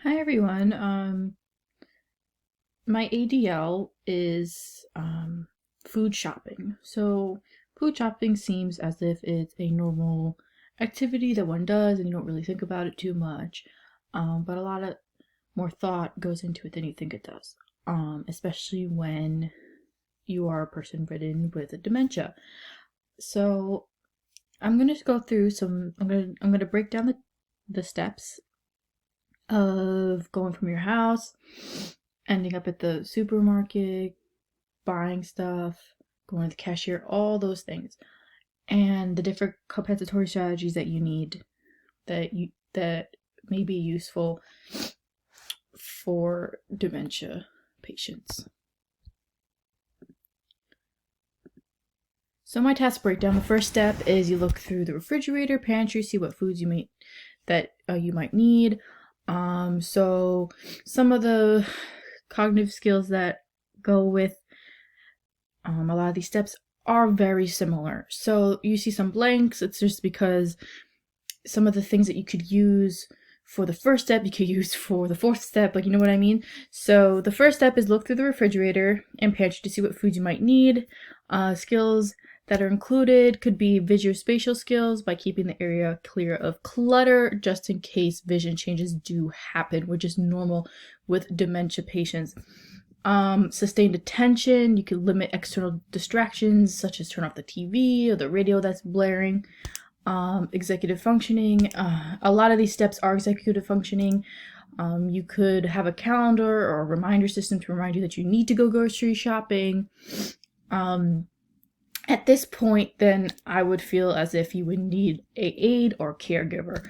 Hi everyone. My ADL is food shopping. So food shopping seems as if it's a normal activity that one does and you don't really think about it too much. But a lot of more thought goes into it than you think it does. Especially when you are a person ridden with a dementia. So I'm gonna go through I'm gonna break down the steps of going from your house, ending up at the supermarket, buying stuff, going to the cashier, all those things, and the different compensatory strategies that you need that may be useful for dementia patients. So my task breakdown, the first step is you look through the refrigerator, pantry, see what foods you might need. So some of the cognitive skills that go with a lot of these steps are very similar. So you see some blanks, it's just because some of the things that you could use for the first step, you could use for the fourth step, like, you know what I mean? So the first step is look through the refrigerator and pantry to see what foods you might need. Skills that are included could be visuospatial skills by keeping the area clear of clutter just in case vision changes do happen, which is normal with dementia patients. Sustained attention, you could limit external distractions such as turn off the TV or the radio that's blaring. Executive functioning, a lot of these steps are executive functioning. You could have a calendar or a reminder system to remind you that you need to go grocery shopping. At this point, then I would feel as if you would need an aide or caregiver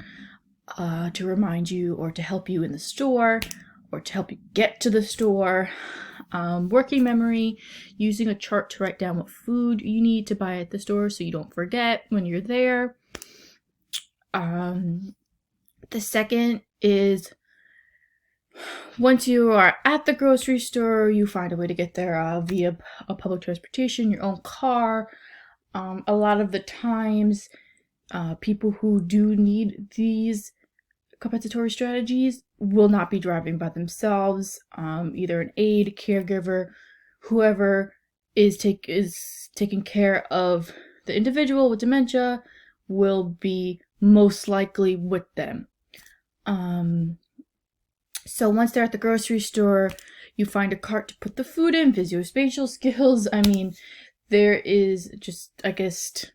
to remind you or to help you in the store or to help you get to the store. Working memory, using a chart to write down what food you need to buy at the store so you don't forget when you're there. The second is once you are at the grocery store, you find a way to get there via a public transportation, your own car. A lot of the times, people who do need these compensatory strategies will not be driving by themselves. Either an aide, caregiver, whoever is taking care of the individual with dementia will be most likely with them. So once they're at the grocery store, you find a cart to put the food in, visuospatial skills. I mean, there is just, I guess,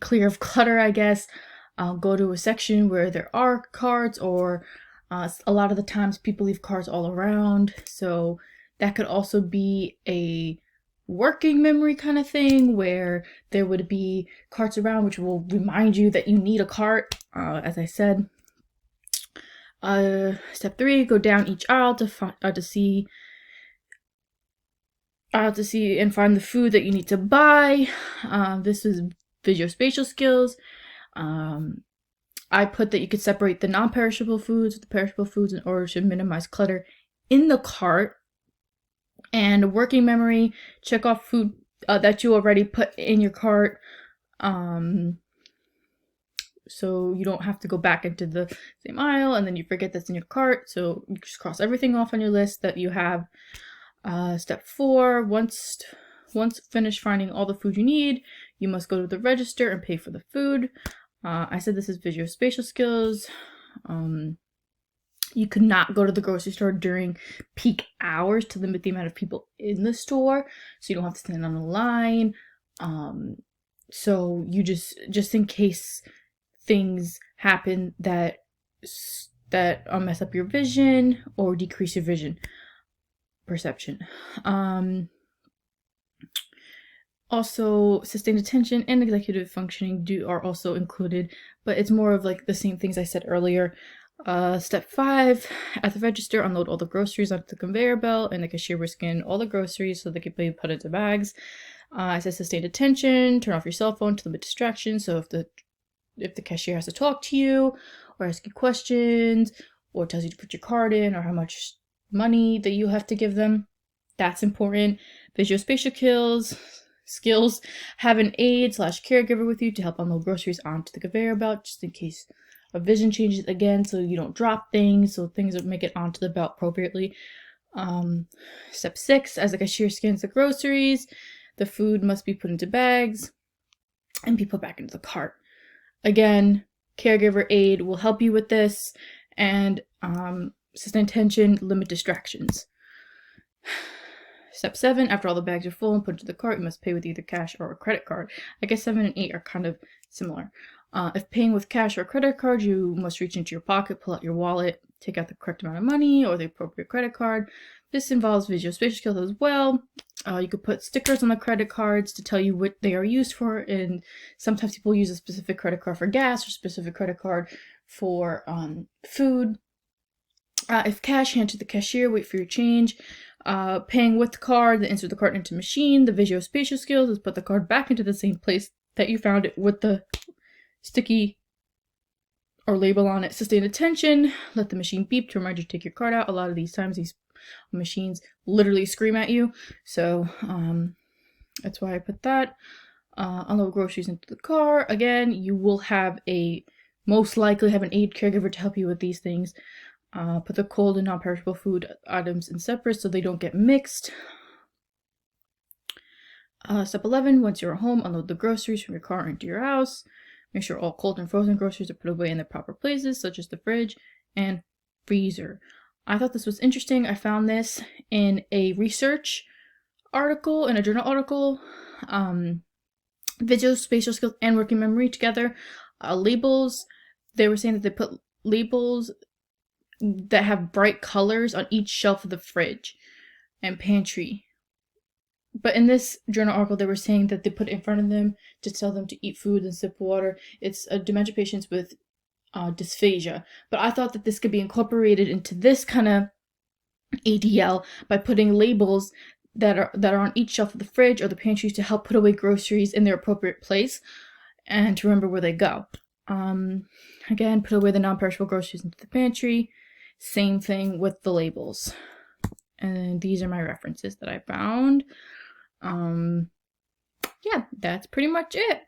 clear of clutter, I guess. I'll go to a section where there are carts, or a lot of the times people leave carts all around. So that could also be a working memory kind of thing where there would be carts around which will remind you that you need a cart. As I said, step 3, go down each aisle to see and find the food that you need to buy. This is visuospatial skills. I put that you could separate the non-perishable foods with the perishable foods in order to minimize clutter in the cart. And working memory, check off food that you already put in your cart, so you don't have to go back into the same aisle and then you forget that's in your cart. So you just cross everything off on your list that you have. Step 4, once finished finding all the food you need, you must go to the register and pay for the food. I said this is visuospatial skills. You could not go to the grocery store during peak hours to limit the amount of people in the store, so you don't have to stand on the line. So you just in case things happen that mess up your vision or decrease your vision perception. Also, sustained attention and executive functioning are also included, but it's more of like the same things I said earlier. Step 5, at the register, unload all the groceries onto the conveyor belt, and the cashier will scan all the groceries so they can be put into bags. I said sustained attention, turn off your cell phone to limit distractions. So if the cashier has to talk to you or ask you questions or tells you to put your card in or how much money that you have to give them, that's important. Visuospatial skills, have an aide / caregiver with you to help unload groceries onto the conveyor belt just in case vision changes again, so you don't drop things, so things will make it onto the belt appropriately. Step 6, as the cashier scans the groceries, the food must be put into bags and be put back into the cart. Again, caregiver aid will help you with this, and sustain attention, limit distractions. Step 7, after all the bags are full and put into the cart, you must pay with either cash or a credit card. I guess 7 and 8 are kind of similar. If paying with cash or a credit card, you must reach into your pocket, pull out your wallet, take out the correct amount of money or the appropriate credit card. This involves visual-spatial skills as well. You could put stickers on the credit cards to tell you what they are used for, and sometimes people use a specific credit card for gas or specific credit card for food. If cash, hand to the cashier, wait for your change. Paying with the card, then insert the card into machine. The visual-spatial skills is put the card back into the same place that you found it with the sticky or label on it. Sustain attention, let the machine beep to remind you to take your card out. A lot of these times these machines literally scream at you, so that's why I put that. Unload groceries into the car. Again, you will most likely have an aid caregiver to help you with these things. Put the cold and non-perishable food items in separate so they don't get mixed. Step 11, once you're home, unload the groceries from your car into your house. Make sure all cold and frozen groceries are put away in their proper places, such as the fridge and freezer. I thought this was interesting. I found this in a research article, in a journal article. Visual, spatial skills, and working memory together. Labels, they were saying that they put labels that have bright colors on each shelf of the fridge and pantry. But in this journal article, they were saying that they put it in front of them to tell them to eat food and sip water. It's dementia patients with dysphagia. But I thought that this could be incorporated into this kind of ADL by putting labels that are on each shelf of the fridge or the pantry to help put away groceries in their appropriate place and to remember where they go. Again, put away the non-perishable groceries into the pantry. Same thing with the labels. And these are my references that I found. Yeah, that's pretty much it.